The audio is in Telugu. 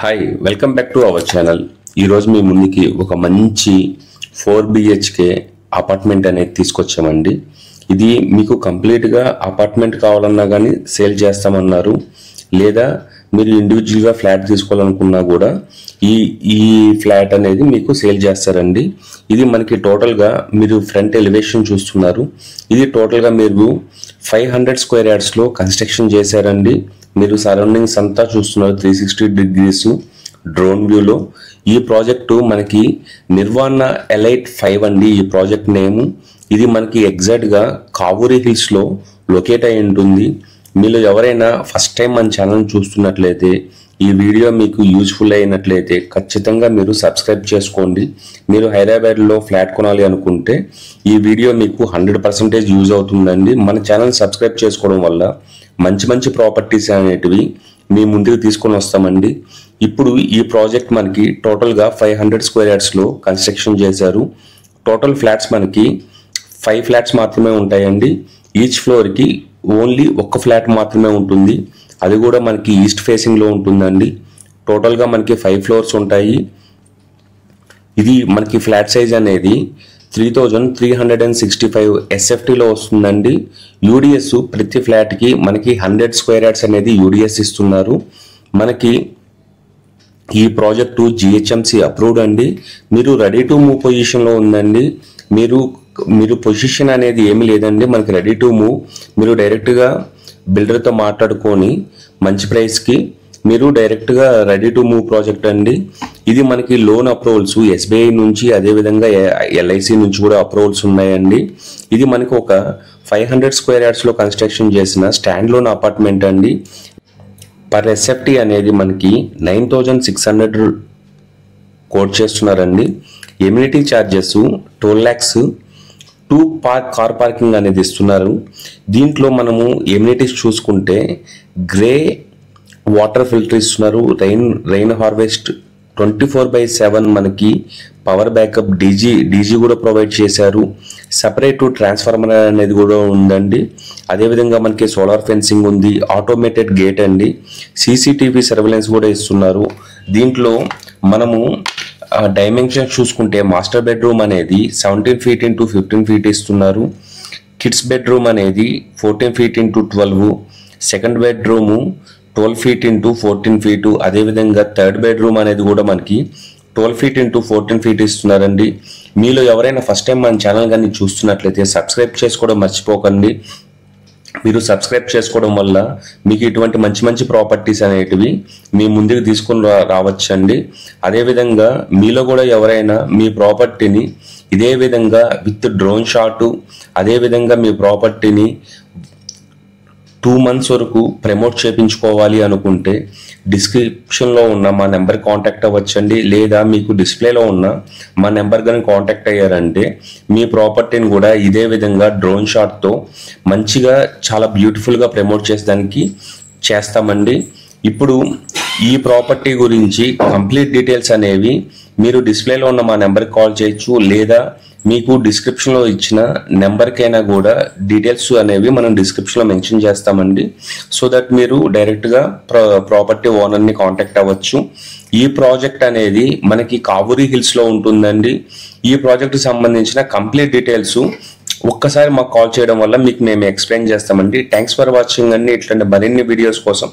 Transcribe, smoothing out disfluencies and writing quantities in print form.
Hi welcome back to our channel. ఈరోజు మీ ముందుకి ఒక మంచి 4 BHK అపార్ట్మెంట్ అనేది తీసుకొచ్చామండి. ఇది మీకు కంప్లీట్గా అపార్ట్మెంట్ కావాలన్నా కానీ సేల్ చేస్తామన్నారు, లేదా మీరు ఇండివిజువల్గా ఫ్లాట్ తీసుకోవాలనుకున్నా కూడా ఈ ఫ్లాట్ అనేది మీకు సేల్ చేస్తారండి. ఇది మనకి టోటల్గా మీరు ఫ్రంట్ ఎలివేషన్ చూస్తున్నారు. ఇది టోటల్గా మీరు 500 స్క్వేర్ యార్డ్స్లో కన్స్ట్రక్షన్ చేశారండి. మీరు సరౌండింగ్స్ అంతా చూస్తున్నారు 360 డిగ్రీస్ డ్రోన్ వ్యూలో. ఈ ప్రాజెక్టు మనకి నిర్వాణ ఎలైట్ 5 అండి ఈ ప్రాజెక్ట్ నేము. ఇది మనకి ఎగ్జాక్ట్గా కావూరి హిల్స్లో లొకేట్ అయి ఉంటుంది. మీరు ఎవరైనా ఫస్ట్ టైం మన ఛానల్ చూస్తున్నట్లయితే, ఈ వీడియో మీకు యూజ్ఫుల్ అయినట్లయితే ఖచ్చితంగా మీరు సబ్స్క్రైబ్ చేసుకోండి. మీరు హైదరాబాద్లో ఫ్లాట్ కొనాలి అనుకుంటే ఈ వీడియో మీకు 100% యూజ్ అవుతుందండి. మన ఛానల్ సబ్స్క్రైబ్ చేసుకోవడం వల్ల మంచి మంచి ప్రాపర్టీస్ అనేటివి మీ ముందుకు తీసుకొని వస్తామండి. ఇప్పుడు ఈ ప్రాజెక్ట్ మనకి టోటల్గా 500 స్క్వేర్ యార్డ్స్లో కన్స్ట్రక్షన్ చేశారు. టోటల్ ఫ్లాట్స్ మనకి 5 ఫ్లాట్స్ మాత్రమే ఉంటాయండి. ఈచ్ ఫ్లోర్కి ఓన్లీ ఒక్క ఫ్లాట్ మాత్రమే ఉంటుంది. అది కూడా మనకి ఈస్ట్ ఫేసింగ్లో ఉంటుందండి. టోటల్గా మనకి 5 ఫ్లోర్స్ ఉంటాయి. ఇది మనకి ఫ్లాట్ సైజ్ అనేది 3365 SFTలో వస్తుందండి. యూడిఎస్ ప్రతి ఫ్లాట్కి మనకి 100 స్క్వేర్ యార్డ్స్ అనేది యూడిఎస్ ఇస్తున్నారు. మనకి ఈ ప్రాజెక్టు GHMC అప్రూవ్డ్ అండి. మీరు రెడీ టు మూవ్ పొజిషన్లో ఉందండి. మీరు పొజిషన్ అనేది ఏమీ లేదండి, మనకి రెడీ టు మూవ్. మీరు డైరెక్ట్గా బిల్డర్తో మాట్లాడుకొని మంచి ప్రైస్కి మీరు డైరెక్ట్గా రెడీ టు మూవ్ ప్రాజెక్ట్ అండి. ఇది మనకి లోన్ అప్రూవల్స్ SBI నుంచి, అదేవిధంగా LIC నుంచి కూడా అప్రూవల్స్ ఉన్నాయండి. ఇది మనకి ఒక 500 స్క్వేర్ యార్డ్స్లో కన్స్ట్రక్షన్ చేసిన స్టాండ్ లోన్ అపార్ట్మెంట్ అండి. పర్ SFT అనేది మనకి 9600 కోట్ చేస్తున్నారండి. ఎమ్యూనిటీ ఛార్జెస్ 12 lakhs, 2 కార్ పార్కింగ్ అనేది ఇస్తున్నారు. దీంట్లో మనము ఎమ్యూనిటీస్ చూసుకుంటే గ్రే వాటర్ ఫిల్టర్ ఇస్తున్నారు, రెయిన్ హార్వెస్ట్ 24/7 మనకి పవర్ బ్యాకప్, డీజీ కూడా ప్రొవైడ్ చేశారు. సపరేట్ ట్రాన్స్ఫార్మర్ అనేది కూడా ఉందండి. అదేవిధంగా మనకి సోలార్ ఫెన్సింగ్ ఉంది, ఆటోమేటెడ్ గేట్ అండి, CCTV సర్వేలెన్స్ కూడా ఇస్తున్నారు. దీంట్లో మనము డైమెన్షన్ చూసుకుంటే మాస్టర్ బెడ్రూమ్ అనేది 17 feet into 15 feet ఇస్తున్నారు. కిడ్స్ బెడ్రూమ్ అనేది 14 feet into 12, second bedroom 12 feet into 14 feet, అదేవిధంగా థర్డ్ బెడ్రూమ్ అనేది కూడా మనకి 12 feet into 14 feet ఇస్తున్నారండి. మీలో ఎవరైనా ఫస్ట్ టైం మన ఛానల్ కానీ చూస్తున్నట్లయితే సబ్స్క్రైబ్ చేసుకోవడం మర్చిపోకండి. మీరు సబ్స్క్రైబ్ చేసుకోవడం వల్ల మీకు ఇటువంటి మంచి మంచి ప్రాపర్టీస్ అనేటివి మీ ముందుకు తీసుకొని రావచ్చండి. అదేవిధంగా మీలో కూడా ఎవరైనా మీ ప్రాపర్టీని ఇదే విధంగా విత్ డ్రోన్ షాటు, అదేవిధంగా మీ ప్రాపర్టీని 2 months వరకు ప్రమోట్ చేయించుకోవాలి అనుకుంటే డిస్క్రిప్షన్లో ఉన్న మా నెంబర్ కాంటాక్ట్ అవ్వచ్చండి, లేదా మీకు డిస్ప్లేలో ఉన్న మా నెంబర్ కానీ కాంటాక్ట్ అయ్యారంటే మీ ప్రాపర్టీని కూడా ఇదే విధంగా డ్రోన్ షాట్తో మంచిగా చాలా బ్యూటిఫుల్గా ప్రమోట్ చేసేదానికి చేస్తామండి. ఇప్పుడు ఈ ప్రాపర్టీ గురించి కంప్లీట్ డీటెయిల్స్ అనేవి మీరు డిస్ప్లేలో ఉన్న మా నెంబర్కి కాల్ చేయొచ్చు, లేదా మీకు డిస్క్రిప్షన్లో ఇచ్చిన నెంబర్కైనా కూడా డీటెయిల్స్ అనేవి మనం డిస్క్రిప్షన్లో మెన్షన్ చేస్తామండి. సో దట్ మీరు డైరెక్ట్గా ప్రాపర్టీ ఓనర్ని కాంటాక్ట్ అవ్వచ్చు. ఈ ప్రాజెక్ట్ అనేది మనకి కావూరి హిల్స్లో ఉంటుందండి. ఈ ప్రాజెక్ట్కి సంబంధించిన కంప్లీట్ డీటెయిల్స్ ఒక్కసారి మాకు కాల్ చేయడం వల్ల మీకు మేము ఎక్స్ప్లెయిన్ చేస్తామండి. థ్యాంక్స్ ఫర్ వాచింగ్ అండి. ఇట్లాంటి మరిన్ని వీడియోస్ కోసం